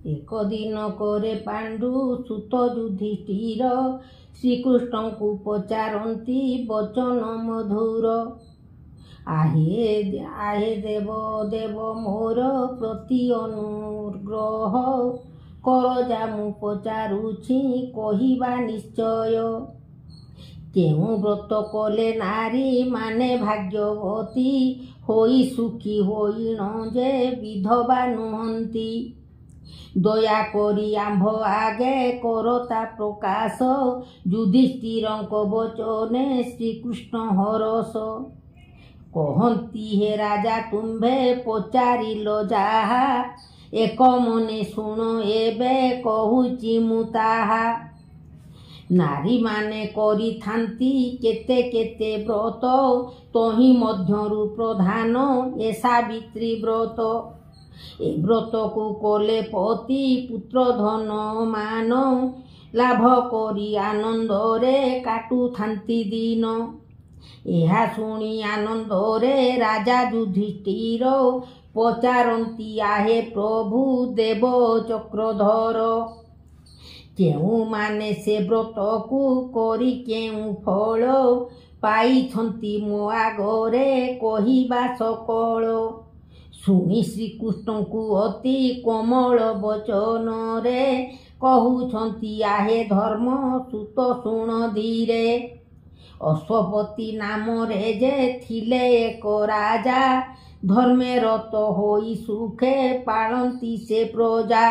एक दिन करे पांडु सुत युधिष्ठिर श्रीकृष्ण को पचारती वचन मधुर। आहे आहे देव देव मोर प्रति अनुग्रह कर जा मु पचारुछि कहिबा निश्चय। केउ व्रत कले नारी माने भाग्यवती होई सुखी होइण जे विधवा नुहंती। दया करी आंभ आगे करता प्रकाश युधिष्ठिरंक वचने श्रीकृष्ण हरस। कहती हे राजा तुम्भे पचारिलो जाहा एक मने शुण एबे कहूची मु ताहा। नारी माने करी थांती केते केते व्रत तही मध्यरु प्रधान ए सावित्री व्रत। ए व्रत को कले पति पुत्र धन मान लाभ करी आनंद रे काटू थांती दिन। एहा सुनी आनंद रे राजा युधिष्ठिर पचारती आहे प्रभु देव चक्रधर। केउ माने से व्रत को करी केउ फल पाइछंती मो आगरे कहिबा सकल। सुनी श्रीकृष्ण को अति कोमल वचन रे कहूछंती आहे धर्म सुत शुण धीरे। अश्वपति नाम रे जे थिले एक राजा धर्मे रत होई सुखे पालंती से प्रजा।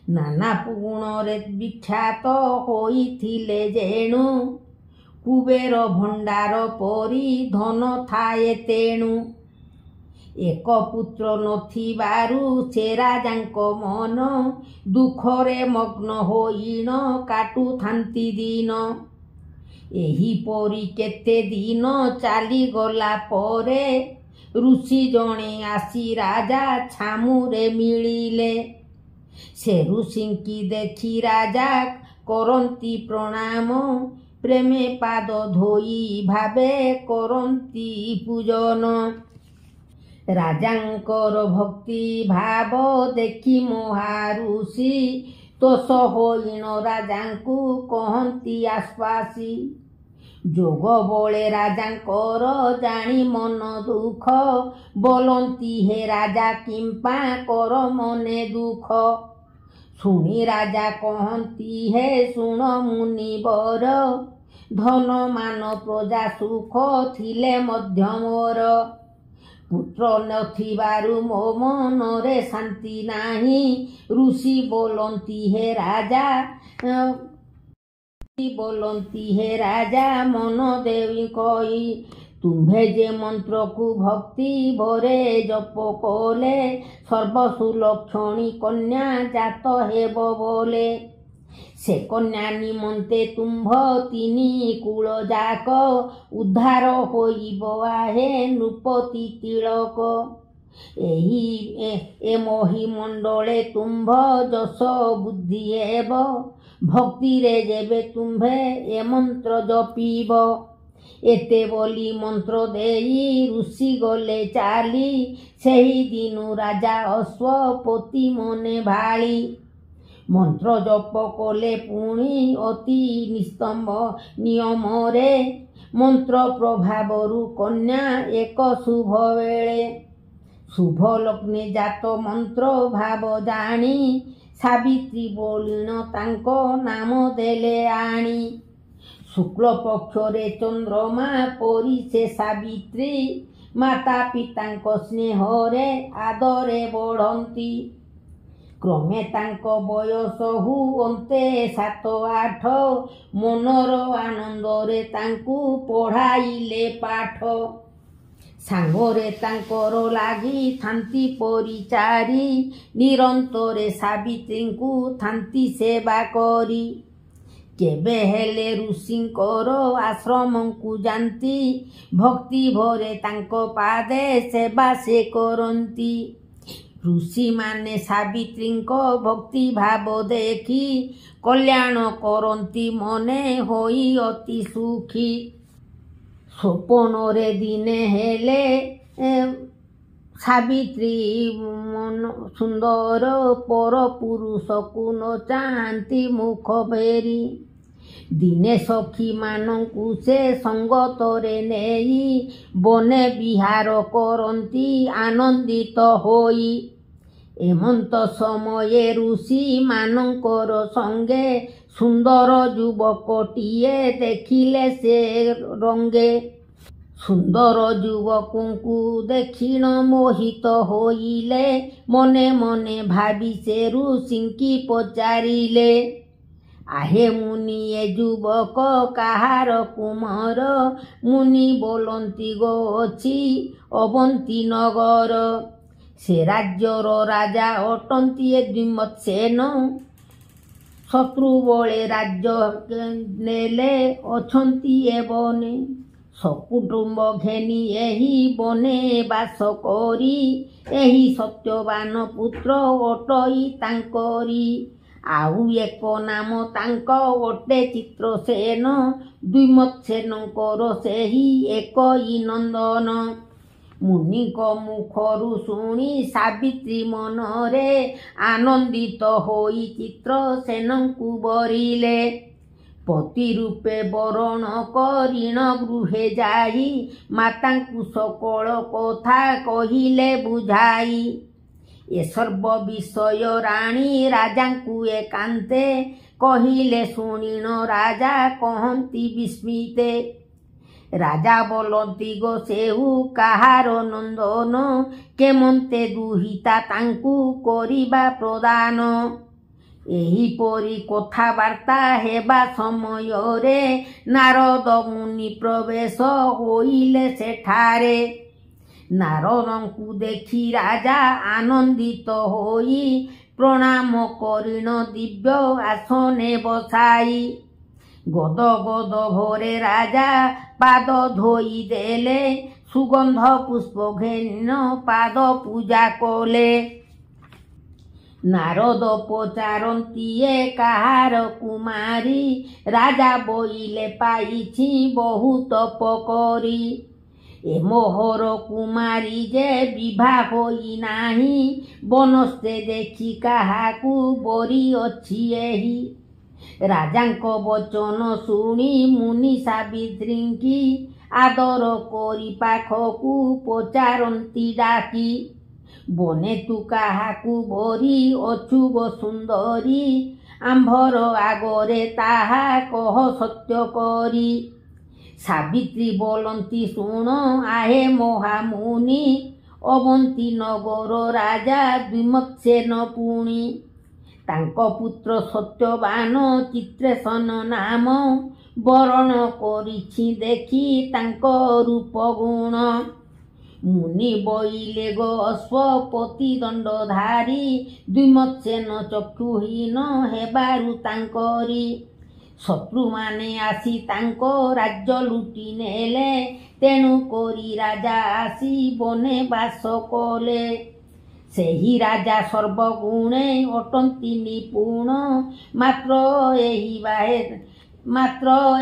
नाना गुण रे विख्यात होई थिले जेणु कुबेर भंडार परी धन थाए तेणु। एक पुत्र नथिबारु से राजांक मन दुखरे मग्न होइण काटू थांती दिन। एही परी केते दिन चाली गला परे ऋषि जणे आसी राजा छामुरे मिलिले। से ऋषिंकी देखी राजा करंती प्रणाम प्रेमे पाद धोई भावे करंती पूजन। राजांकर भक्ति भाव देखी महाऋषि तोष होइण राजांकु कहंती आश्वासी। जोग बळे राजांकर जानी मन दुख बोलंती हे राजा किंपा कर मने दुख। सुनी राजा कहंती हे शुण मुनिवर धन मान प्रजा सुख थिले मध्य मोर। पुत्र नथिबारु मो मन रे शांति नाही ऋषि बोलंती हे राजा मन देवी कही। तुम्भे जे मंत्र को भक्ति भरे जप कोले सर्वसुलक्षणी कन्या जात हेब बोले। से कन्या निमंते तुम्भ तिनी कूल जाक उद्धार होइब आहे नृपति तिलक। ए मोहि मंडले तुम्भ जस बुद्धि हेब भक्ति रे जेबे तुम्भे ए मंत्र जपीब। एते बोली मंत्र देई ऋषि गले चाली सेही दिनु राजा अश्वपति मने भाली। मंत्र जप कले पुणी अति निस्तंभ नियम रे मंत्र प्रभावरु कन्या एक शुभ वेळे। शुभ लग्ने जात मंत्र भाव जानी सावित्री बोलिण तांको नाम देले आणी। शुक्ल पक्ष रे चंद्रमा परी से सावित्री माता पितांको स्नेह रे आदरे बढ़ंती। क्रमे तांको बयस हुअन्ते 7-8 मनर आनंद रे तांकु पढ़ाइले पाठ। सांगरे तांकर लागी थांती परिचारी निरंतरे सावित्रींकु थांती सेवा करी। केबे हेले ऋषिंकर आश्रमंकु जानती भक्ति भरे तांको पादे सेवा से करंती। ऋषि माने सावित्रींको भक्ति भाव देखी कल्याण करंती मने होई अति सुखी। स्वप्न रे दिने हेले ସାବିତ୍ରୀ ମନ ସୁନ୍ଦର ପର ପୁରୁଷକୁ ନ ଚାହାନ୍ତି ମୁଖ ଫେରି। ଦିନେ ସଖୀମାନଙ୍କୁ ସେ ସଙ୍ଗତରେ ନେଇ ବନେ ବିହାର କରନ୍ତି ଆନନ୍ଦିତ ହୋଇ। ଏମନ୍ତ ସମୟରେ ଋଷିମାନଙ୍କର ସଙ୍ଗେ ସୁନ୍ଦର ଯୁବକଟିଏ ଦେଖିଲେ ସେ ରଙ୍ଗେ। ସୁନ୍ଦର ଯୁବକଙ୍କୁ ଦେଖିଣ ମୋହିତ ହୋଇଲେ, ମନେ ମନେ ଭାବି ସେ ଋଷିଙ୍କି ପଚାରିଲେ, ଆହେ ମୁନି ଏ ଯୁବକ କାହାର କୁମାର? ମୁନି ବୋଲନ୍ତି ଗୋ ଅଛି ଅବନ୍ତୀ ନଗର। ସେ ରାଜ୍ୟର ରାଜା ଅଟନ୍ତି ଏ ଦ୍ୟୁମତ୍ସେନ। ଶତ୍ରୁ ବଳେ ରାଜ୍ୟ ନେଲେ ଅଛନ୍ତି ଏ ବନେ। ସକୁଟୁମ୍ବ ଘେନି ଏହି ବନେ ବାସ କରି, ଏହି ସତ୍ୟବାନ ପୁତ୍ର ଅଟଇ ତାଙ୍କରି। ଆଉ ଏକ ନାମ ତାଙ୍କ ଅଟେ ଚିତ୍ରସେନ। ଦ୍ୟୁମତ୍ସେନଙ୍କର ସେହି ଏକଇ ନନ୍ଦନ। ମୁନିଙ୍କ ମୁଖରୁ ଶୁଣି ସାବିତ୍ରୀ ମନରେ ଆନନ୍ଦିତ ହୋଇ ଚିତ୍ରସେନଙ୍କୁ ବରିଲେ। ପତି ରୂପେ ବରଣ କରିଣ ଗୃହେ ଯାଇ, ମାତାଙ୍କୁ ସକଳ କଥା କହିଲେ ବୁଝାଇ। ଏ ସର୍ବ ବିଷୟ ରାଣୀ ରାଜାଙ୍କୁ ଏକାନ୍ତେ କହିଲେ ଶୁଣିଣ ରାଜା କହନ୍ତି ବିସ୍ମିତେ। ରାଜା ବୋଲନ୍ତି ଗୋ ସେହୁ କାହାର ନନ୍ଦନ, କେମନ୍ତେ ଦୁହିତା ତାଙ୍କୁ କରିବା ପ୍ରଦାନ। ଏହିପରି କଥାବାର୍ତ୍ତା ହେବା ସମୟରେ ନାରଦ ମୁନି ପ୍ରବେଶ ହୋଇଲେ ସେଠାରେ। ନାରଦଙ୍କୁ ଦେଖି ରାଜା ଆନନ୍ଦିତ ହୋଇ ପ୍ରଣାମ କରିଣ ଦିବ୍ୟ ଆସନେ ବସାଇ। ଗଦ ଗଦ ଭରେ ରାଜା ପାଦ ଧୋଇ ଦେଲେ, ସୁଗନ୍ଧ ପୁଷ୍ପ ଘେନିଣ ପାଦ ପୂଜା କଲେ। ନାରଦ ପଚାରନ୍ତି ଏ କାହାର କୁମାରୀ? ରାଜା ବୋଇଲେ ପାଇଛି ବହୁତ ପକରି। ଏ ମୋହର କୁମାରୀ ଯେ ବିଭା ହୋଇ ନାହିଁ, ବନସ୍ତେ ଦେଖି କାହାକୁ ବରି ଅଛି ଏହି। ରାଜାଙ୍କ ବଚନ ଶୁଣି ମୁନି ସାବିତ୍ରୀଙ୍କି ଆଦର କରି ପାଖକୁ ପଚାରନ୍ତି ଡାକି। ବନେ ତୁ କାହାକୁ ବରି ଅଛୁ ଗୋ ସୁନ୍ଦରୀ? ଆମ୍ଭର ଆଗରେ ତାହା କହ ସତ୍ୟ କରି। ସାବିତ୍ରୀ ବୋଲନ୍ତି ଶୁଣ ଆହେ ମହାମୁନି, ଅବନ୍ତୀ ନଗର ରାଜା ଦ୍ୟୁମତ୍ସେନ ପୁଣି। ତାଙ୍କ ପୁତ୍ର ସତ୍ୟବାନ ଚିତ୍ରସେନ ନାମ, ବରଣ କରିଛି ଦେଖି ତାଙ୍କ ରୂପ ଗୁଣ। ମୁନି ବୋଇଲେ ଗୋ ଅଶ୍ୱପତି ଦଣ୍ଡଧାରୀ, ଦ୍ୟୁମତ୍ସେନ ଚକ୍ଷୁହୀନ ହେବାରୁ ତାଙ୍କରି। ଶତ୍ରୁମାନେ ଆସି ତାଙ୍କ ରାଜ୍ୟ ଲୁଟି ନେଲେ, ତେଣୁ କରି ରାଜା ଆସି ବନେ ବାସ କଲେ। ସେହି ରାଜା ସର୍ବଗୁଣେ ଅଟନ୍ତି ନିପୁଣ, ମାତ୍ର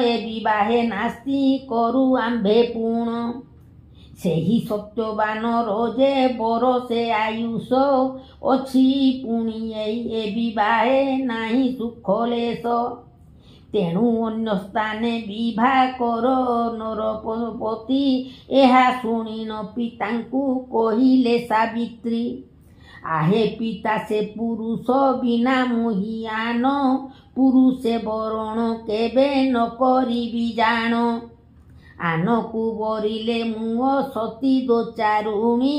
ଏ ବିବାହେ ନାସ୍ତି କରୁ ଆମ୍ଭେ ପୁଣ। ସେହି ସତ୍ୟବାନର ଯେ ବରଷେ ଆୟୁଷ ଅଛି, ପୁଣି ଏ ବିବାହେ ନାହିଁ ସୁଖଲେଶ। ତେଣୁ ଅନ୍ୟ ସ୍ଥାନେ ବିଭା କର ନରପତି, ଏହା ଶୁଣିଣ ପିତାଙ୍କୁ କହିଲେ ସାବିତ୍ରୀ। ଆହେ ପିତା ସେ ପୁରୁଷ ବିନା ମୁହିଆନ, ପୁରୁଷେ ବରଣ କେବେ ନ କରିବି ଜାଣ। ଆନକୁ ବରିଲେ ମୁଁ ସତୀ ଦୋଚାରୁଣୀ,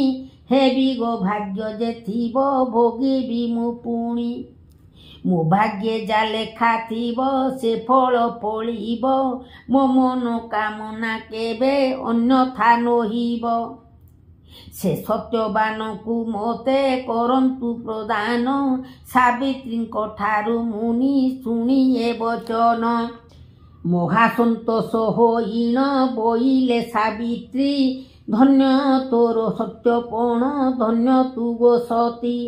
ହେବି ଗୋ ଭାଗ୍ୟ ଯେ ଥିବ ଭୋଗିବି ମୁଁ ପୁଣି। ମୋ ଭାଗ୍ୟେ ଯା ଲେଖା ଥିବ ସେ ଫଳ ଫଳିବ, ମୋ ମନ କାମନା କେବେ ଅନ୍ୟଥା ନୋହିବ। ସେ ସତ୍ୟବାନକୁ ମୋତେ କରନ୍ତୁ ପ୍ରଦାନ, ସାବିତ୍ରୀଙ୍କ ଠାରୁ ମୁନି ଶୁଣି ଏ ବଚନ। ମହାସନ୍ତୋଷ ହୋଇଣ ବୋଇଲେ ସାବିତ୍ରୀ, ଧନ୍ୟ ତୋର ସତ୍ୟପଣ ଧନ୍ୟ ତୁ ଗୋ ସତୀ।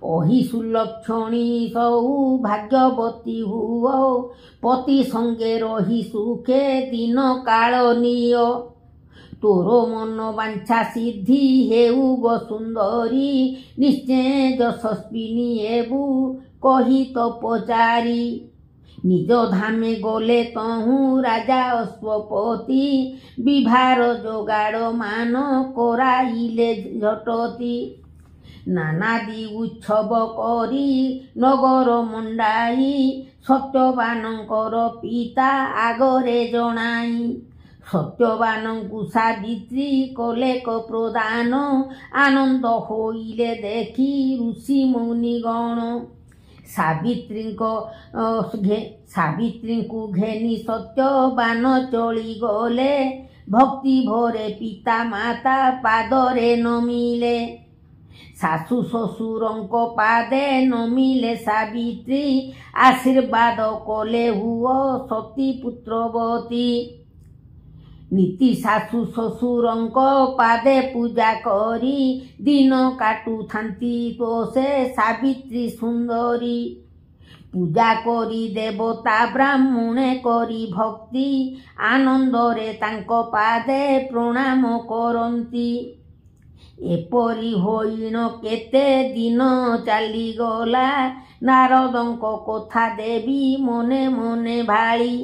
ଅହି ସୁଲକ୍ଷଣୀ ସହୁ ଭାଗ୍ୟବତୀ ହୁଅ, ପତି ସଙ୍ଗେ ରହି ସୁଖେ ଦିନ କାଳ ନିଅ। तोर मन वांछा सिद्धि हेउ गो सुंदरी निश्चय यशस्विनी हेबु कही तो पचारी निज धामे गले तहु राजा अश्वपति विभार जोगाड़ मान कराइले झटती नानादी उत्सव करी नगर मंडाई सत्यवानंकर पिता आगरे जणाई सत्यवानंकु सावित्री कले क प्रदान आनंद होइले देखी ऋषि मुनिगण सावित्री को घेनी सत्यवान चली गले भक्ति भरे पिता माता पादरे नमिले सासु ससुरंको पादे नमिले सावित्री आशीर्वाद कले हुओ सती पुत्रवती नीति सासु ससुरंको पादे पूजा करी दिन काटू थांती तो से सावित्री सुंदरी पूजा करी देवता ब्राह्मणे करी भक्ति आनंदरे तांको पादे प्रणाम करंती एपरी होइण केते दिन चली गला नारदंको कथा देवी मने मने भाई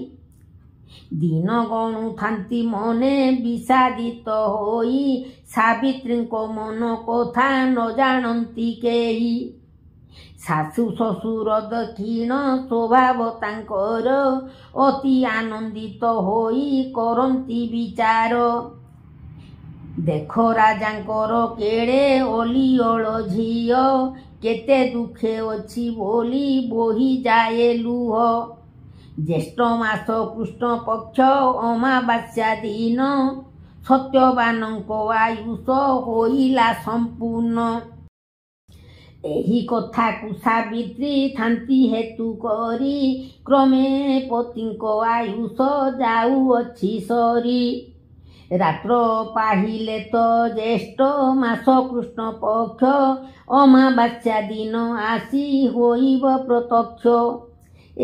दिन गणु थांती मने विषादित होई सावित्री को मन कथा न जानती केही सासु ससुर दक्षिण स्वभाव तांकर अति आनंदित होई करंती विचार देखो राजांकर केड़े ओलिओल झियो केते दुखे अछि बोली बोही जाए लुह ज्येष्ठ मास कृष्ण पक्ष अमावास्या दिन सत्यवानंको आयुष होइला संपूर्ण एही कथा को सावित्री थांती हेतु करी क्रमे पतिंको आयुष जाउअछि सरी रात्र पाहिले तो ज्येष्ठ मास कृष्ण पक्ष अमावास्या दिन आसी होइब प्रत्यक्ष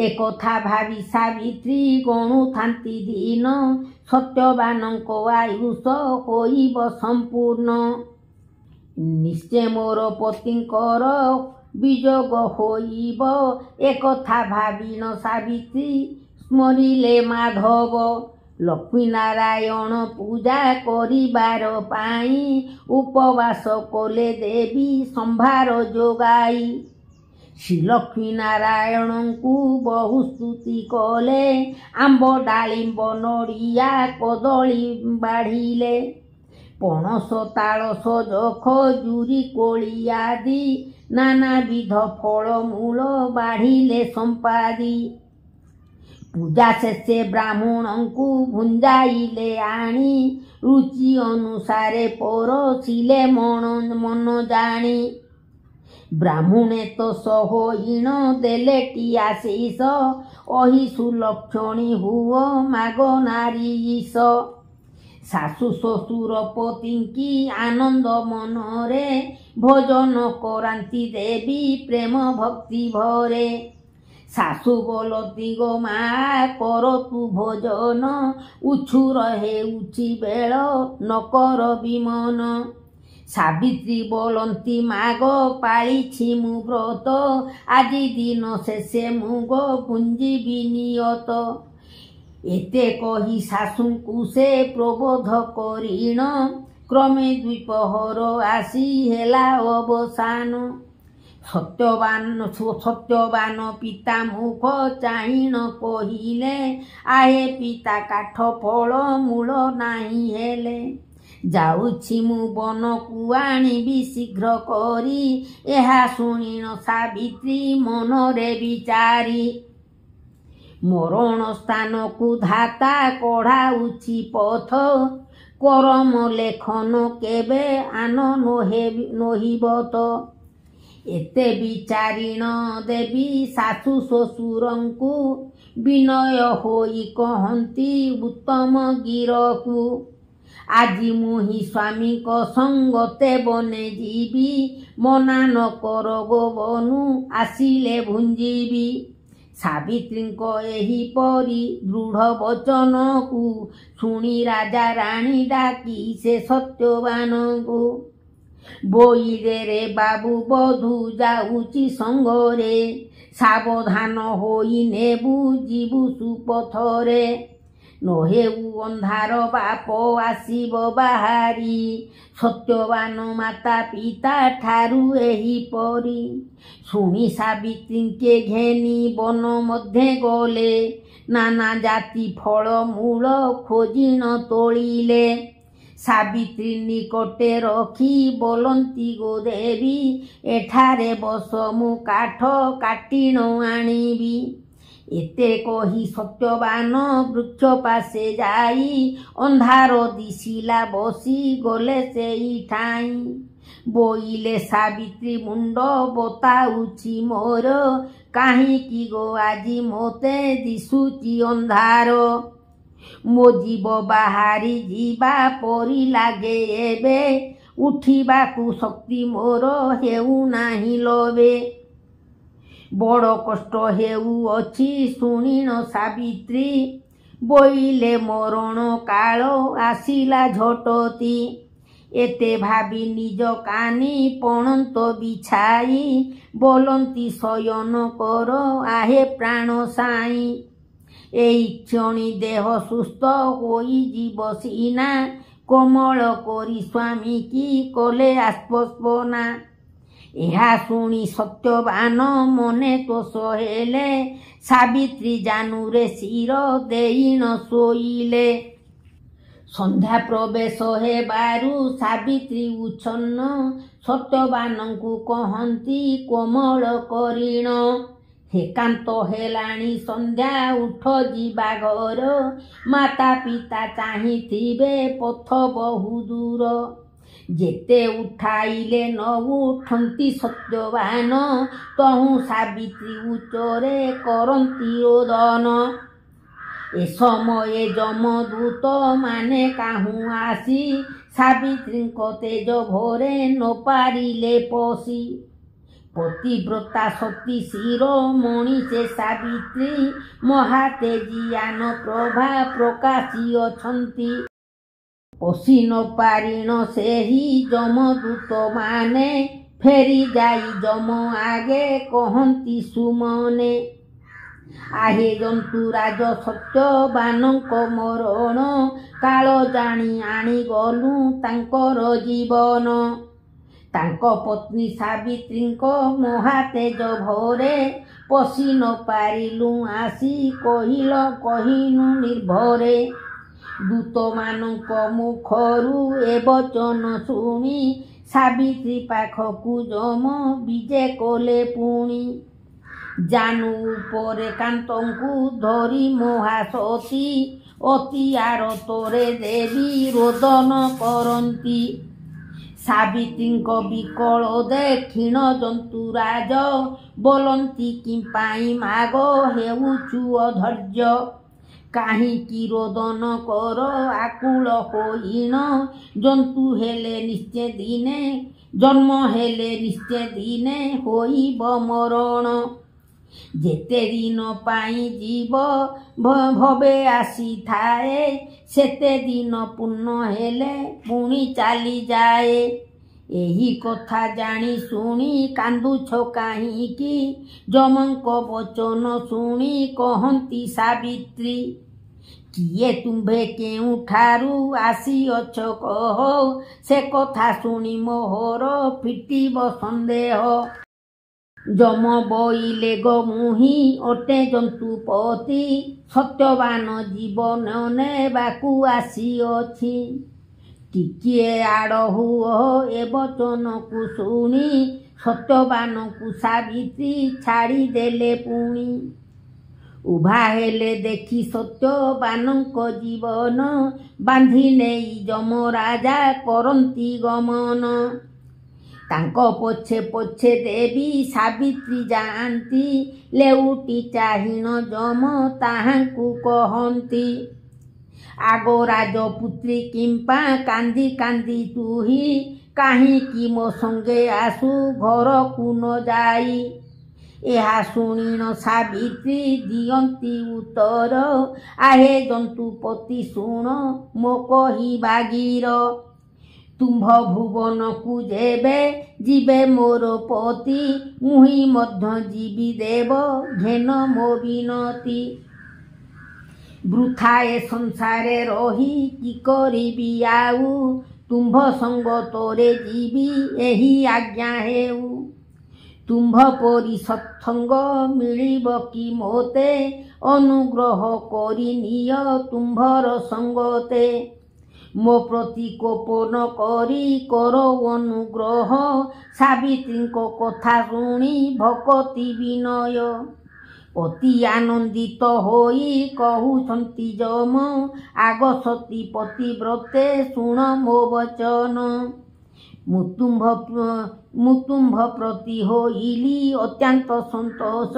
एकथा भावी सावित्री गणु थांती दिन सत्यवानंको आयुष होइब संपूर्ण निश्चय मोर पतिंकर विजोग होइब एकथा भाविन सावित्री स्मरिले माधव लक्ष्मी नारायण पूजा करिबार पाई उपवास कले देवी संभार जोगाई श्री लक्ष्मी नारायण को बहु स्तुति कले आंब डालिंब नड़िया कदली बाढ़िले पणस तालस जख जुरी कोली आदि नानाविध फलमूल बाढ़िले संपादी पूजा शेषे ब्राह्मण को भुंजाइले आनी रुचि अनुसारे परोसिले मन जानी ब्राह्मणे तो सहोइण देले टीआशीष अहिषु लक्षणी हुओ माग नारीश सासु ससुर पतिंकी आनंद मनरे भोजन करांती देवी प्रेम भक्ति भरे सासु बोलती गो माँ कर तू भोजन उछुर हेउछि बेल न कर विमन सावित्री बोलती माग पाळिछि मु व्रत आदि दिन शेषे मुग पुंजीबि नियत एते कही सासुंकु से प्रबोध करिण क्रमे द्विपहर आसी हेला अवसान सत्यवान पिता मुख चाहिण कहिले आहे पिता काठ फल मूल नाही हेले जाउछि मु बन को आनिबि शीघ्र करी एहा शुणिण सावित्री मनरे विचारी मरण स्थान को धाता कढ़ाउछि पथ करम लेखन केबे आन नहिबत एते विचारिण देवी सासु ससुरंकु विनय होई कहंती उत्तम गिरकु आजी मुहि स्वामी को संगते बने जीवी मना न कर गो बनु आसिले भुंजीबी ସାବିତ୍ରୀଙ୍କ ଏହିପରି ଦୃଢ଼ ବଚନକୁ ଶୁଣି ରାଜା ରାଣୀ ଡାକି ସେ ସତ୍ୟବାନଙ୍କୁ ବୋଇଲେ ରେ ବାବୁ ବଧୂ ଯାଉଛି ସଙ୍ଗରେ ସାବଧାନ ହୋଇ ନେବୁ ଯିବୁ ସୁପଥରେ ନହେଉ ଅନ୍ଧାର ବାପ ଆସିବ ବାହାରି ସତ୍ୟବାନ ମାତା ପିତା ଠାରୁ ଏହିପରି ଶୁଣି ସାବିତ୍ରୀଙ୍କେ ଘେନି ବନ ମଧ୍ୟେ ଗଲେ ନାନା ଜାତି ଫଳମୂଳ ଖୋଜିଣ ତୋଳିଲେ ସାବିତ୍ରୀ ନିକଟେ ରଖି ବୋଲନ୍ତି ଗୋ ଦେବୀ ଏଠାରେ ବସ ମୁଁ କାଠ କାଟିଣ ଆଣିବି ଏତେ କହି ସତ୍ୟବାନ ବୃକ୍ଷ ପାଶେ ଯାଇ ଅନ୍ଧାର ଦିଶିଲା ବସି ଗଲେ ସେଇ ଠାଇଁ ବୋଇଲେ ସାବିତ୍ରୀ ମୁଣ୍ଡ ବତାଉଛି ମୋର କାହିଁକି ଗୋ ଆଜି ମୋତେ ଦିଶୁଛି ଅନ୍ଧାର ମୋ ଜୀବ ବାହାରି ଯିବା ପରି ଲାଗେ ଏବେ ଉଠିବାକୁ ଶକ୍ତି ମୋର ହେଉନାହିଁ ଲୋବେ ବଡ଼ କଷ୍ଟ ହେଉଅଛି ଶୁଣିଣ ସାବିତ୍ରୀ ବୋଇଲେ ମରଣ କାଳ ଆସିଲା ଝଟତି ଏତେ ଭାବି ନିଜ କାନି ପଣନ୍ତ ବିଛାଇ ବୋଲନ୍ତି ଶୟନ କର ଆହେ ପ୍ରାଣ ସାଇଁ ଏଇ କ୍ଷଣି ଦେହ ସୁସ୍ଥ ହୋଇଯିବ ସିନା କୋମଳ କରି ସ୍ୱାମୀ କି କଲେ ଆସ୍ପନା ଏହା ଶୁଣି ସତ୍ୟବାନ ମନେ ତୋଷ ହେଲେ ସାବିତ୍ରୀ ଜାନୁରେ ଶିର ଦେଇଣ ଶୋଇଲେ ସନ୍ଧ୍ୟା ପ୍ରବେଶ ହେବାରୁ ସାବିତ୍ରୀ ଉଚ୍ଛନ୍ନ ସତ୍ୟବାନଙ୍କୁ କହନ୍ତି କୋମଳ କରିଣ ହେକାନ୍ତ ହେଲାଣି ସନ୍ଧ୍ୟା ଉଠ ଯିବା ଘର ମାତା ପିତା ଚାହିଁଥିବେ ପଥ ବହୁ ଦୂର ଯେତେ ଉଠାଇଲେ ନ ଉଠନ୍ତି ସତ୍ୟବାନ ତହୁଁ ସାବିତ୍ରୀ ଉଚ୍ଚରେ କରନ୍ତି ରୋଦନ ଏ ସମୟେ ଯମଦୂତ ମାନେ କାହୁଁ ଆସି ସାବିତ୍ରୀଙ୍କ ତେଜ ଭରେ ନ ପାରିଲେ ପଶି ପତିବ୍ରତା ସତୀ ଶିରୋମଣି ସେ ସାବିତ୍ରୀ ମହାତେଜିଆନ ପ୍ରଭା ପ୍ରକାଶୀ ଅଛନ୍ତି ପଶି ନ ପାରିଣ ସେହି ଯମଦୂତ ମାନେ ଫେରି ଯାଇ ଯମ ଆଗେ କହନ୍ତି ସୁମନେ ଆହେ ଜନ୍ତୁରାଜ ସତ୍ୟବାନଙ୍କ ମରଣ କାଳ ଜାଣି ଆଣିଗଲୁ ତାଙ୍କର ଜୀବନ ତାଙ୍କ ପତ୍ନୀ ସାବିତ୍ରୀଙ୍କ ମହାତେଜ ଭରେ ପଶି ନ ପାରିଲୁ ଆସି କହିନୁ ନିର୍ଭରେ ଦୂତମାନଙ୍କ ମୁଖରୁ ଏ ବଚନ ଶୁଣି ସାବିତ୍ରୀ ପାଖକୁ ଯମ ବିଜେ କଲେ ପୁଣି ଜାନୁ ଉପରେ କାନ୍ତଙ୍କୁ ଧରି ମହାସତୀ ଅତି ଆରତରେ ଦେବୀ ରୋଦନ କରନ୍ତି ସାବିତ୍ରୀଙ୍କ ବିକଳ ଦେଖିଣ ଜନ୍ତୁରାଜ ବୋଲନ୍ତି କିମ୍ପାଇଁ ମାଗ ହେଉଛୁ ଅଧୈର୍ଯ୍ୟ କାହିଁକି ରୋଦନ କର ଆକୁଳ ହୋଇଣ ଜନ୍ତୁ ହେଲେ ନିଶ୍ଚେ ଦିନେ ଜନ୍ମ ହେଲେ ନିଶ୍ଚେ ଦିନେ ହୋଇବ ମରଣ ଯେତେ ଦିନ ପାଇଁ ଜୀବ ଭବେ ଆସିଥାଏ ସେତେ ଦିନ ପୂର୍ଣ୍ଣ ହେଲେ ପୁଣି ଚାଲିଯାଏ ଏହି କଥା ଜାଣି ଶୁଣି କାନ୍ଦୁଛ କାହିଁକି ଯମଙ୍କ ବଚନ ଶୁଣି କହନ୍ତି ସାବିତ୍ରୀ କିଏ ତୁମ୍ଭେ କେଉଁଠାରୁ ଆସିଅଛ କହ ସେ କଥା ଶୁଣି ମୋହର ଫିଟିବ ସନ୍ଦେହ ଯମ ବୋଇଲେ ଗୋ ମୁହିଁ ଅଟେ ଜନ୍ତୁପତି ସତ୍ୟବାନ ଜୀବନ ନେବାକୁ ଆସିଅଛି ଟିକିଏ ଆଡ଼ ହୁଅ ଏ ବଚନକୁ ଶୁଣି ସତ୍ୟବାନଙ୍କୁ ସାବିତ୍ରୀ ଛାଡ଼ିଦେଲେ ପୁଣି ଉଭା ହେଲେ ଦେଖି ସତ୍ୟବାନଙ୍କ ଜୀବନ ବାନ୍ଧି ନେଇ ଯମରାଜା କରନ୍ତି ଗମନ ତାଙ୍କ ପଛେ ପଛେ ଦେବୀ ସାବିତ୍ରୀ ଯାଆନ୍ତି ଲେଉଟି ଚାହିଣ ଯମ ତାହାଙ୍କୁ କହନ୍ତି ଆଗ ରାଜପୁତ୍ରୀ କିମ୍ପା କାନ୍ଦି କାନ୍ଦି ତୁହି କାହିଁକି ମୋ ସଙ୍ଗେ ଆସୁ ଘରକୁ ନ ଯାଇ ଏହା ଶୁଣିଣ ସାବିତ୍ରୀ ଦିଅନ୍ତି ଉତ୍ତର, ଆହେ ଜନ୍ତୁପତି ଶୁଣ ମୋ କହିବା ଗିର। ତୁମ୍ଭ ଭୁବନକୁ ଯେବେ ଯିବେ ମୋର ପତି, ମୁହିଁ ମଧ୍ୟ ଯିବି ଦେବ ଘେନ ମୋ ବିନତି। ବୃଥା ଏ ସଂସାରେ ରହି କି କରିବି ଆଉ, ତୁମ୍ଭ ସଙ୍ଗତରେ ଯିବି ଏହି ଆଜ୍ଞା ହେଉ। ତୁମ୍ଭ ପରି ସତ୍ସଙ୍ଗ ମିଳିବ କି ମୋତେ, ଅନୁଗ୍ରହ କରି ନିଅ ତୁମ୍ଭର ସଙ୍ଗତେ। ମୋ ପ୍ରତି କୋପ ନ କରି କର ଅନୁଗ୍ରହ, ସାବିତ୍ରୀଙ୍କ କଥା ଶୁଣି ଭକତି ବିନୟ। ଅତି ଆନନ୍ଦିତ ହୋଇ କହୁଛନ୍ତି ଯମ, ଆଗ ସତୀ ପତିବ୍ରତେ ଶୁଣ ମୋ ବଚନ। ମୁଁ ତୁମ୍ଭ ପ୍ରତି ହୋଇଲି ଅତ୍ୟନ୍ତ ସନ୍ତୋଷ,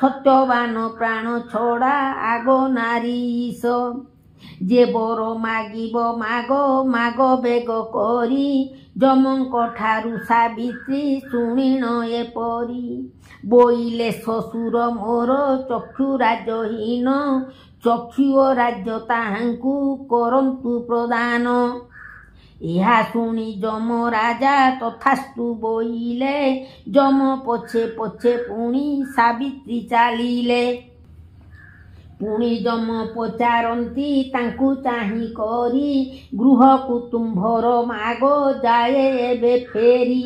ସତ୍ୟବାନ ପ୍ରାଣ ଛଡ଼ା ଆଗ ନାରୀଶ। ଯେ ବର ମାଗିବ ମାଗ ମାଗ ବେଗ କରି, ଯମଙ୍କ ଠାରୁ ସାବିତ୍ରୀ ଶୁଣିଣ ଏପରି। ବୋଇଲେ ଶ୍ୱଶୁର ମୋର ଚକ୍ଷୁ ରାଜହୀନ, ଚକ୍ଷୁ ଓ ରାଜ୍ୟ ତାହାଙ୍କୁ କରନ୍ତୁ ପ୍ରଦାନ। ଏହା ଶୁଣି ଯମ ରାଜା ତଥାସ୍ତୁ ବୋଇଲେ, ଯମ ପଛେ ପଛେ ପୁଣି ସାବିତ୍ରୀ ଚାଲିଲେ। ପୁଣି ଯମ ପଚାରନ୍ତି ତାଙ୍କୁ ଚାହିଁ କରି, ଗୃହକୁ ତୁମ୍ଭର ମାଗ ଯାଏ ଏବେ ଫେରି।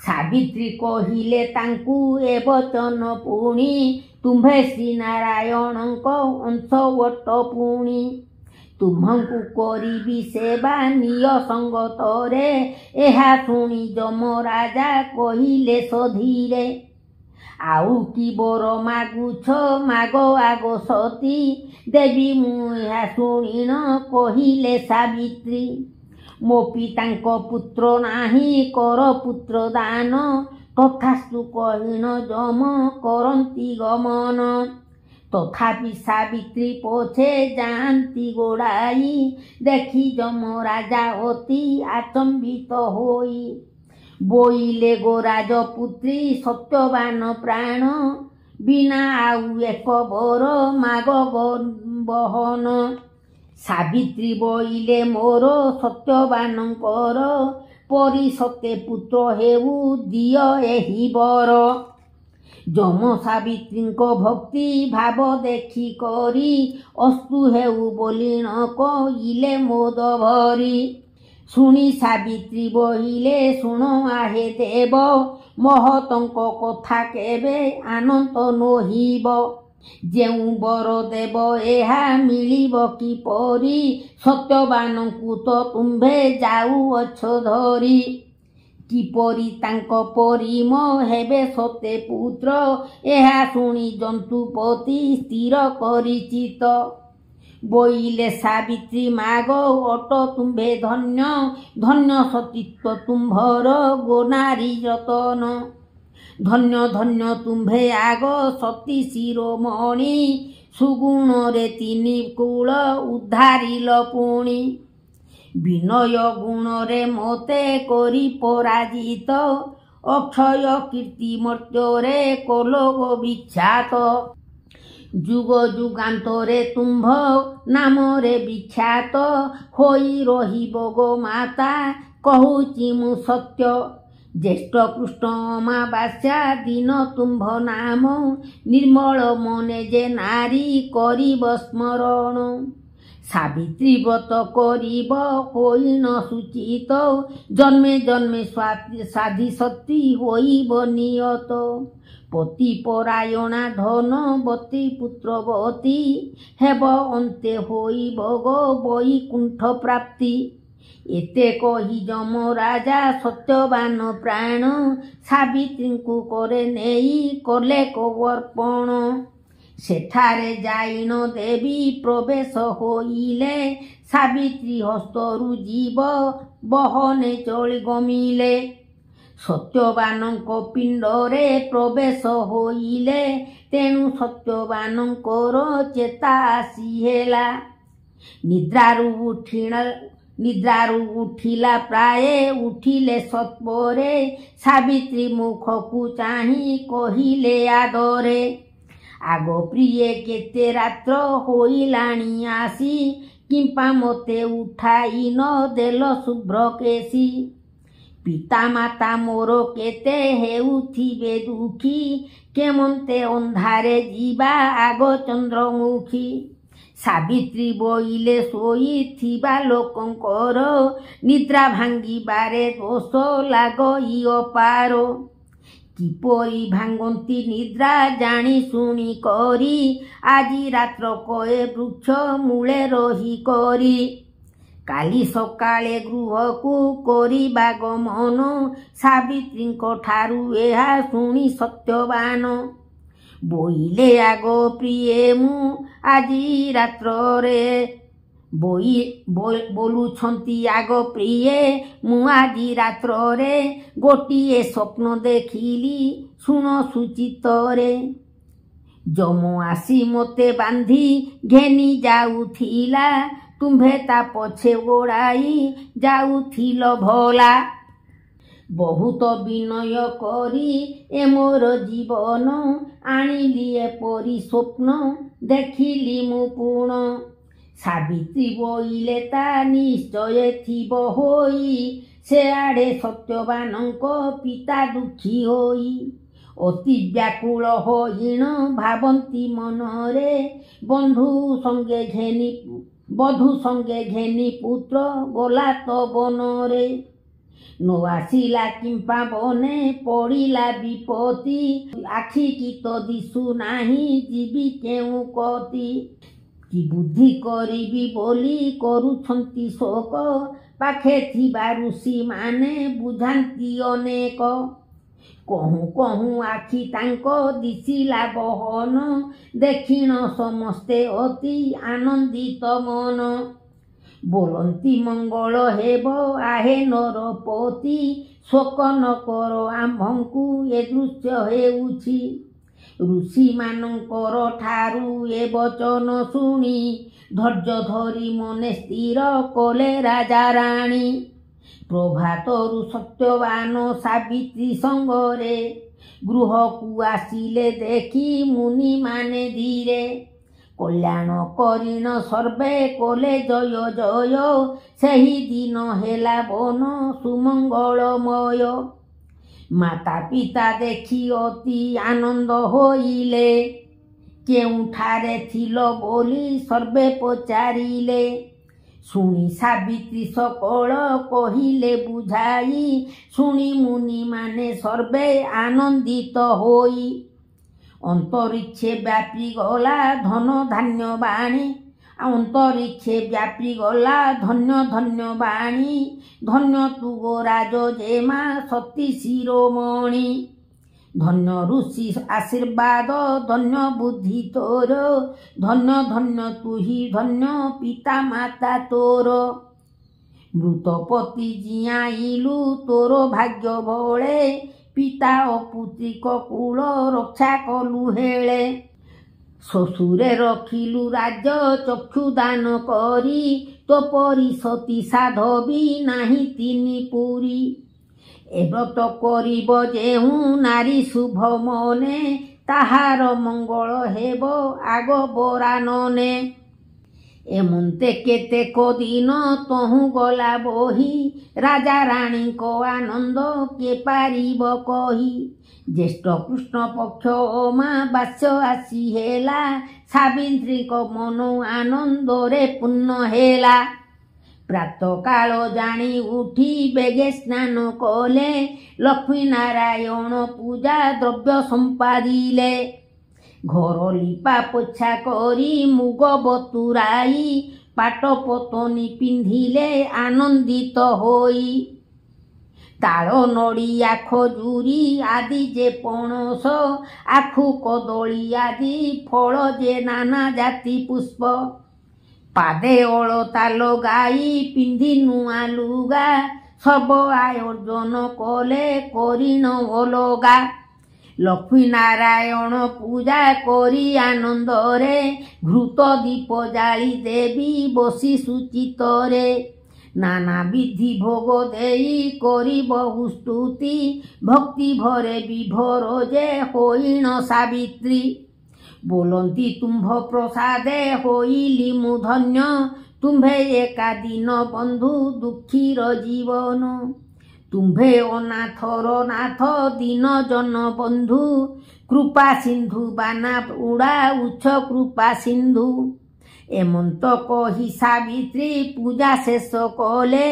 ସାବିତ୍ରୀ କହିଲେ ତାଙ୍କୁ ଏ ବଚନ ପୁଣି, ତୁମ୍ଭେ ଶ୍ରୀନାରାୟଣଙ୍କ ଅଂଶବଟ ପୁଣି। ତୁମ୍ଭଙ୍କୁ କରିବି ସେବା ନିୟ ସଙ୍ଗତରେ, ଏହା ଶୁଣି ଯମ ରାଜା କହିଲେ ସଧୀରେ। ଆଉ କି ବର ମାଗୁଛ ମାଗ ଆଗ ସତୀ, ଦେବି ମୁଁ ଏହା ଶୁଣିଣ କହିଲେ ସାବିତ୍ରୀ। ମୋ ପିତାଙ୍କ ପୁତ୍ର ନାହିଁ କର ପୁତ୍ର ଦାନ, ତଥାସ୍ତୁ କହିଣ ଯମ କରନ୍ତି ଗମନ। ତଥାପି ସାବିତ୍ରୀ ପଛେ ଯାଆନ୍ତି ଗୋଡ଼ାଇ, ଦେଖି ଯମ ରାଜା ଅତି ଆଚମ୍ବିତ ହୋଇ। ବୋଇଲେ ଗୋ ରାଜପୁତ୍ରୀ ସତ୍ୟବାନ ପ୍ରାଣ, ବିନା ଆଉ ଏକ ବର ମାଗ ବହନ। ସାବିତ୍ରୀ ବୋଇଲେ ମୋର ସତ୍ୟବାନଙ୍କର, ପରି ସତେ ପୁତ୍ର ହେଉ ଦିଅ ଏହି ବର। ଯମ ସାବିତ୍ରୀଙ୍କ ଭକ୍ତି ଭାବ ଦେଖି କରି, ଅସ୍ତୁ ହେଉ ବୋଲିଣ କହିଲେ ମୋଦ ଭରି। ଶୁଣି ସାବିତ୍ରୀ ବୋଇଲେ ଶୁଣ ଆହେ ଦେବ, ମହତଙ୍କ କଥା କେବେ ଆନନ୍ତ ନୋହିବ। ଯେଉଁ ବର ଦେବ ଏହା ମିଳିବ କିପରି, ସତ୍ୟବାନଙ୍କୁ ତ ତୁମ୍ଭେ ଯାଉଅଛ ଧରି। କିପରି ତାଙ୍କ ପରିମ ହେବେ ସତେ ପୁତ୍ର, ଏହା ଶୁଣି ଜନ୍ତୁପତି ସ୍ଥିର କରିଚିତ। ବୋଇଲେ ସାବିତ୍ରୀ ମାଗ ଅଟ ତୁମ୍ଭେ ଧନ୍ୟ, ଧନ୍ୟ ସତୀତ୍ୱ ତୁମ୍ଭର ଗୋନାରୀ ଯତନ। ଧନ୍ୟ ଧନ୍ୟ ତୁମ୍ଭେ ଆଗ ସତୀ ଶିରୋମଣି, ସୁଗୁଣରେ ତିନି କୂଳ ଉଦ୍ଧାରିଲ ପୁଣି। ବିନୟ ଗୁଣରେ ମୋତେ କରି ପରାଜିତ, ଅକ୍ଷୟ କୀର୍ତ୍ତି ମର୍ତ୍ତ୍ୟରେ କଲୋ ବିଖ୍ୟାତ। ଯୁଗ ଯୁଗାନ୍ତରେ ତୁମ୍ଭ ନାମରେ ବିଖ୍ୟାତ, ହୋଇ ରହିବ ଗୋ ମାତା କହୁଛି ମୁଁ ସତ୍ୟ। ଜ୍ୟେଷ୍ଠ କୃଷ୍ଣ ଅମାବାସ୍ୟା ଦିନ ତୁମ୍ଭ ନାମ, ନିର୍ମଳ ମନେ ଯେ ନାରୀ କରିବ ସ୍ମରଣ। ସାବିତ୍ରୀ ବ୍ରତ କରିବ ହୋଇନ ସୂଚିତ, ଜନ୍ମେ ଜନ୍ମେ ସାଧି ସତୀ ହୋଇବ ନିୟତ। ପତି ପରାୟଣା ଧନବତୀ ପୁତ୍ରବତୀ, ହେବ ଅନ୍ତେ ହୋଇବ ଗୋ ବୈକୁଣ୍ଠ ପ୍ରାପ୍ତି। ଏତେ କହି ଯମ ରାଜା ସତ୍ୟବାନ ପ୍ରାଣ, ସାବିତ୍ରୀଙ୍କୁ କରେ ନେଇ କଲେ କବର୍ପଣ। ସେଠାରେ ଯାଇଣ ଦେବୀ ପ୍ରବେଶ ହୋଇଲେ, ସାବିତ୍ରୀ ହସ୍ତରୁ ଜୀବ ବହନେ ଚଳି ଗମିଲେ। ସତ୍ୟବାନଙ୍କ ପିଣ୍ଡରେ ପ୍ରବେଶ ହୋଇଲେ, ତେଣୁ ସତ୍ୟବାନଙ୍କର ଚେତା ଆସି ହେଲା। ନିଦ୍ରାରୁ निद्रारू उठिला प्राय उठिले सत्वरे सावित्री मुखकू चाही कहिले आदरे आग प्रिय केते रात्र होइलाणी आसी किंपा मते उठाई न देल शुभ्र केसी पिता माता मोर केते हेउथिबे दुखी केमते अंधारे जीवा आग चंद्रमुखी सावित्री बोइले शोईथिबा लोकंकर निद्रा भांगिबारे दोष लागई अपार किपरि भांगंती निद्रा जानी शुणी करी आजी रात्र कए वृक्ष मूले रही करी काली सकाळे गृहकू करिबा गमन सावित्रीଙ୍କ ठारू एहा शुणी सत्यवान बोइले आग प्रिये मु आजी रात्रे बोलुछंती आग प्रिये मु आजी रात्रे गोटिए स्वप्न देखिली शुण सुचितरे जमो आसी मते बांधी घेनी जाउथिला तुम्भे ता पछे गोड़ाई जाउथिल भला बहुत विनय करी ए मोर जीवन आनिली एपरी स्वप्न देखिली मु पुण सावित्री बोइले ता निश्चय थिब होई से आड़े सत्यवानंको पिता दुखी होई अति व्याकुल होइण भावंती मनरे बधु संगे घेनी पुत्र गला तो बनरे नो आसिला किंपा बने पड़िला विपत्ति आखि की तो दिशु नाही जीवी केउ कति कि बुद्धि करिबी बोली करुछंती शोक पाखे थिबा ऋषि माने बुझांती अनेक कहूँ कहूँ आखि तांको दिशिला बहन देखिण समस्ते अति आनंदित मन बोलंती मंगल हेब आहे नरपति शोक न कर आम्भंकु ए दृश्य हेउछि ऋषि मानंकर ठारू ए वचन शुणी धैर्य धरी मने स्थिर कले राजा राणी प्रभातरु सत्यवान सावित्री संगरे गृहकू आसिले देखी मुनि माने धीरे कल्याण करिण सर्वे कले जय जय सही दिन हेला बन सुमंगलमय माता पिता देखी अति आनंद होइले केउठारे थिल बोली सर्वे पचारिले शुणी सावित्री सकल कहिले बुझाई शुणी मुनि माने सर्वे आनंदित होई अंतरिक्षे व्यापी गला धन धान्य बाणी अंतरिक्षे व्यापी गला धन्य धन्य बाणी धन्य तु गो राज जेमा सती शिरोमणि धन्य ऋषि आशीर्वाद धन्य बुद्धि तोर धन्य धन्य तु ही धन्य पिता माता तोर मृतपति जियाइलु तोर भाग्य बळे पिता ओ पुत्रिक कूल रक्षा कलु हेले शशुरे रखिलु राज्य चक्षुदान करी तो परी सती साधवी नाही तिनी पुरी ए व्रत करिब जेहु नारी शुभ मने ताहार मंगल हेब आग बरानने एमते केतेक दिन तहु गला बही राजा रानी को आनंद के पारिब कही ज्येष्ठ कृष्ण पक्ष अमावास्य आसी हेला सावित्री को मन आनंद रे पूर्ण हेला प्रातः काल जानी उठी बेगे स्नान कले लक्ष्मी नारायण पूजा द्रव्य संपादिले घर लिपा पोछा करी मुग बतुराई पाट पतनी पिंधिले आनंदित होई ताल नड़िया खजूरी आदि जे पणस आखु कदली आदि फल जे नाना जाति पुष्प पादे अलता लगाई पिंधि नुआ लुगा सब आयोजन कले करिण अलगा लक्ष्मी नारायण पूजा करी आनंदरे घृत दीप जाली देवी बसी सुचितरे नाना विधि भोग देई करी बहु स्तुति भक्ति भरे विभोर जे होइण सावित्री बोलती तुम्भ प्रसादे होइली मु धन्य तुम्भे एका दिन बंधु दुखीर जीवन तुम्भे अनाथर नाथ दीन जन बंधु कृपा सिंधु बाना उड़ा उच्च कृपा सिंधु एमंत कही सावित्री पूजा शेष कले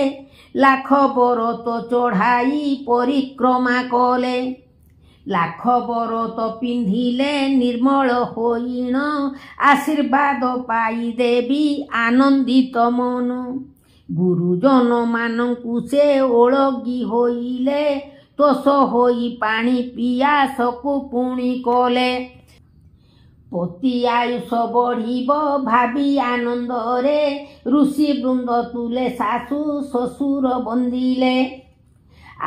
लाख बरत चढ़ाई परिक्रमा कले लाख बरत पिंधिले निर्मल होइण आशीर्वाद पाई देवी आनंदित मन गुरुजन मानंकु से ओळगी होइले तोष होई पानी पिया सकु पुणी कले पति आयुष बढ़िब भावी आनंद रे ऋषि वृंद तुले सासु ससुर बंदिले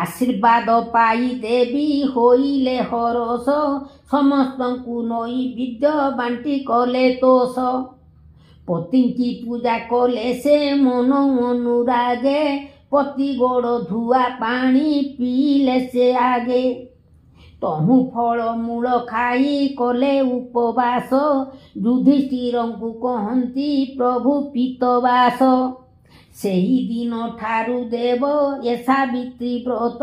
आशीर्वाद पाई देवी होइले हरस समस्तंकु नई विद्य बांटी कले तोष पति की पूजा कले से मन अनुरागे पति गोड़ धुआ पानी पीले से आगे तहु फल मूल खाई कले उपवास युधिष्ठिरंकु कहंती प्रभु पीतवास सेही दिन ठारू देव ए सावित्री व्रत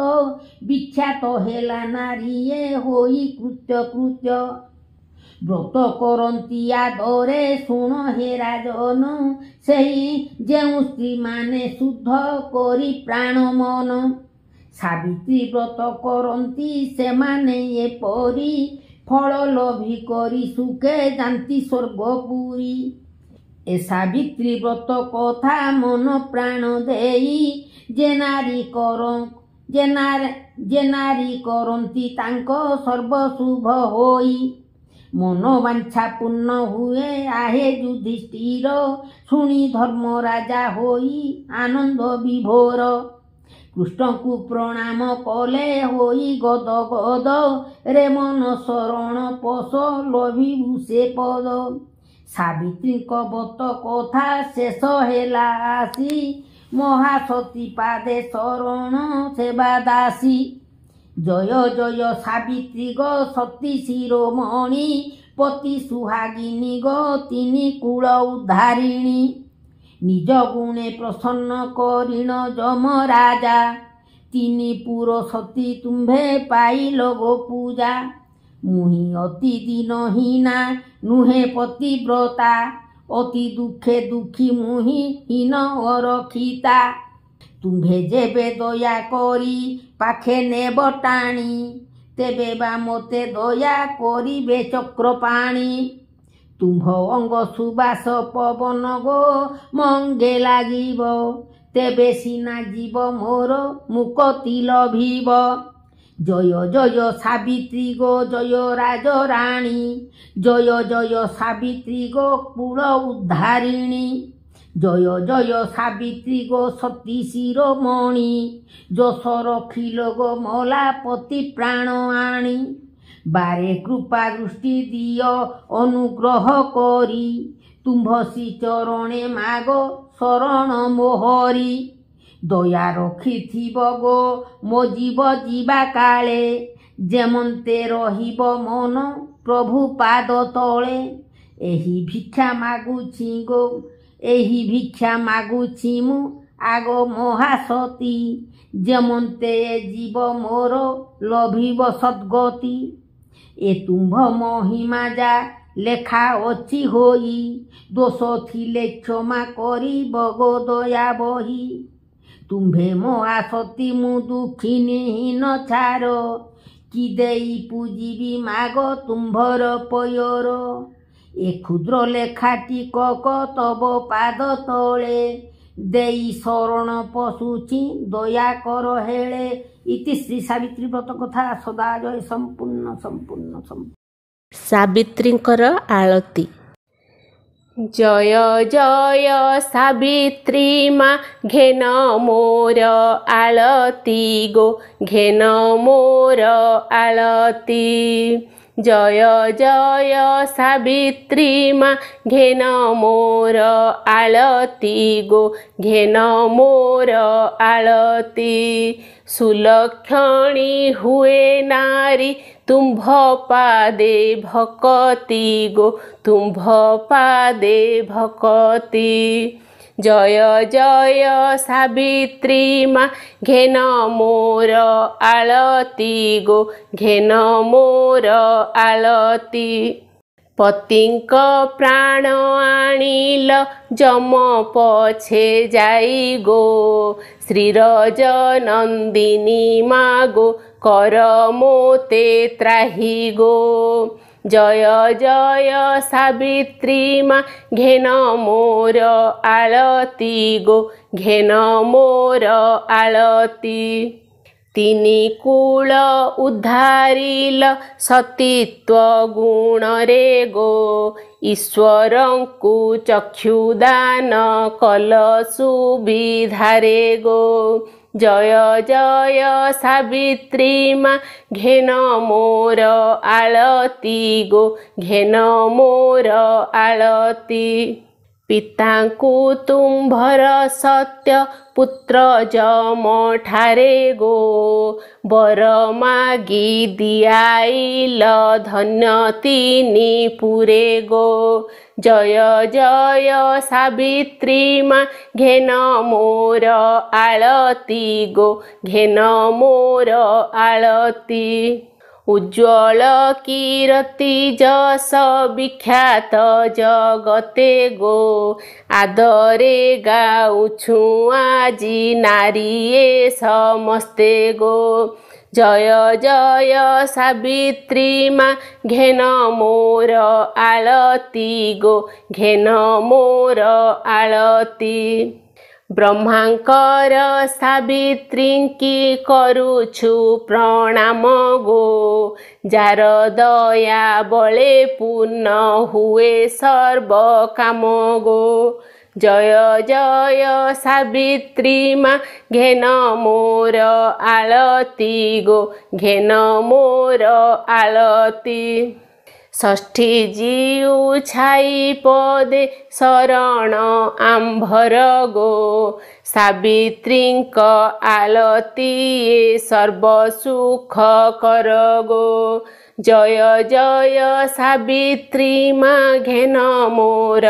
विख्यात हेला नारीए होई कृत्य कृत्य व्रत करंती आदरे शुण हे राजन सेही जेउ स्त्री माने शुद्ध करी प्राण मन सावित्री व्रत करंती से माने एपरी फल लोभी करी सुखे जांती स्वर्गपुरी ए सावित्री व्रत कथा मन प्राण देई जे नारी करंती तांको सर्व शुभ होई मनोवांछा पूर्ण हुए आहे युधिष्ठिर शुणी धर्म राजा होई आनंद विभोर कृष्ण को प्रणाम कले होई गद गद रे मन शरण पश लोभिबु से पद सावित्री व्रत कथा शेष हेला आसी महासती पादे शरण सेवा दासी जय जय सावित्री ग सती शिरोमणि पति सुहागिनी ग तिनी कूल उद्धारिणी निज गुणे प्रसन्न करिण जम राजा तिनी पुर सती तुम्भे पाइल गो पूजा मुहि अति दीनहीना नुहे पतिव्रता अति दुखे दुखी मुहि हीन अरखिता तुम्भे जेबे दया करी पाखे नेब टाणी तेबे बा मोते दया करिबे चक्रपाणी तुम्भ अंग सुबास पवन गो मंगे लागिब तेबे सिना जीव मोर मुक्ति लभिब जय जय सावित्री गो जय राजराणी जय जय सावित्री गो कुल उद्धारिणी जय जय सावित्री गो सती शिरोमणि जस रखिल गो मला पति प्राण आणी बारे कृपा दृष्टि दियो अनुग्रह करी तुम्भसी चरणे माग शरण मोहरी दया रखिथिब गो मो जीव जीवा काले जेमंते रहिब मन प्रभु पाद तले एही भिक्षा मागुछि गो एही भिक्षा मागुछि मु आगो महासती जेमंते जीव मोर लभिब सद्गति ए तुम्भ महिमा जा लेखा अछि होई दोष थिले क्षमा करी बगो दया बही तुम्भे महासती मु दुखिनी न छार कि देई पूजिबी माग तुम्भर पयर ए क्षुद्र लेखाटी कक तब पाद तले देई शरण पशुची दया कर हेले इति श्री सावित्री व्रत कथा सदाजय संपूर्ण संपूर्ण संपूर्ण सावित्रींकर आळती जय जय सावित्री माँ घेन मोर आळती गो घेन मोर आळती जय जय सावित्री माँ घेन मोर आळती गो घेन मोर आळती सुलक्षणी हुए नारी तुम्भ पादे भकती गो तुम्भ पादे भकती जय जय सावित्री माँ घेन मोर आळती गो घेन मोर आळती पतिंक प्राण आनिल जम पछे जाई गो श्रीरज नंदिनी मागो कर मोते त्राही गो जय जय सावित्री माँ घेन मोर आळती गो घेन मोर आळती तिनी कूल उद्धारिल सतीत्व गुण रे गो ईश्वरंकु चक्षुदान कल सुविधारे गो जय जय सावित्री माँ घेन मोर आळती गो घेन मोर आळती पितांकु तुम्भर सत्य पुत्र जम ठारे गो बर मागी दियाइल धन्य तिनी पुरे गो जय जय सावित्री माँ घेन मोर आळती गो घेन मोर आळती उज्ज्वल कीर्ति जस विख्यात जगते गो आदरे गाउछु आजी नारीए समस्ते गो जय जय सावित्री माँ घेन मोर आळती गो घेन मोर आळती ब्रह्मांकर सावित्री की करुछु प्रणाम गो जार दया बले पूर्ण हुए सर्व काम गो जय जय सावित्री माँ घेन मोर आळती गो घेन मोर आळती षष्ठी जीउ छाई पदे शरण आंभर गो सावित्रींक आलती सर्व सुख कर गो जय जय सावित्री माँ घेन मोर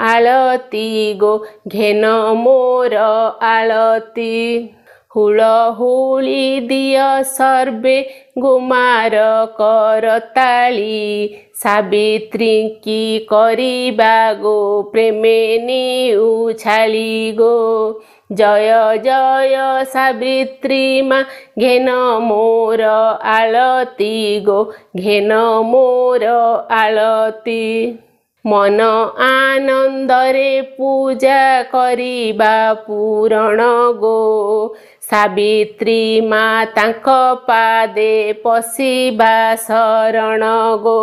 आळती गो घेन मोर आळती हुलहुली दिय सर्वे गुमार करताली सावित्री की करिबा गो प्रेमेनी उछाली गो जय जय सावित्री माँ घेन मोर आळती गो घेन मोर आळती मन आनंदरे पूजा करिबा पूरण गो सावित्री माँ तांक पादे पशिबा शरण गो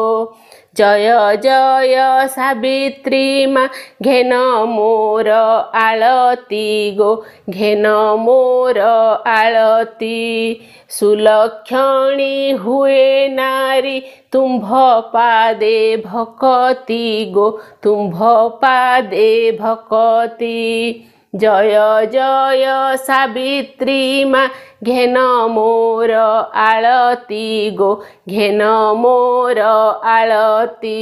जय जय सावित्री माँ घेन मोर आळती गो घेन मोर आळती सुलक्षणी हुए नारी तुम्भ पादे भकती गो तुम्भ पादे भकती जय जय सावित्री माँ घेन मोर आळती गो घेन मोर आळती।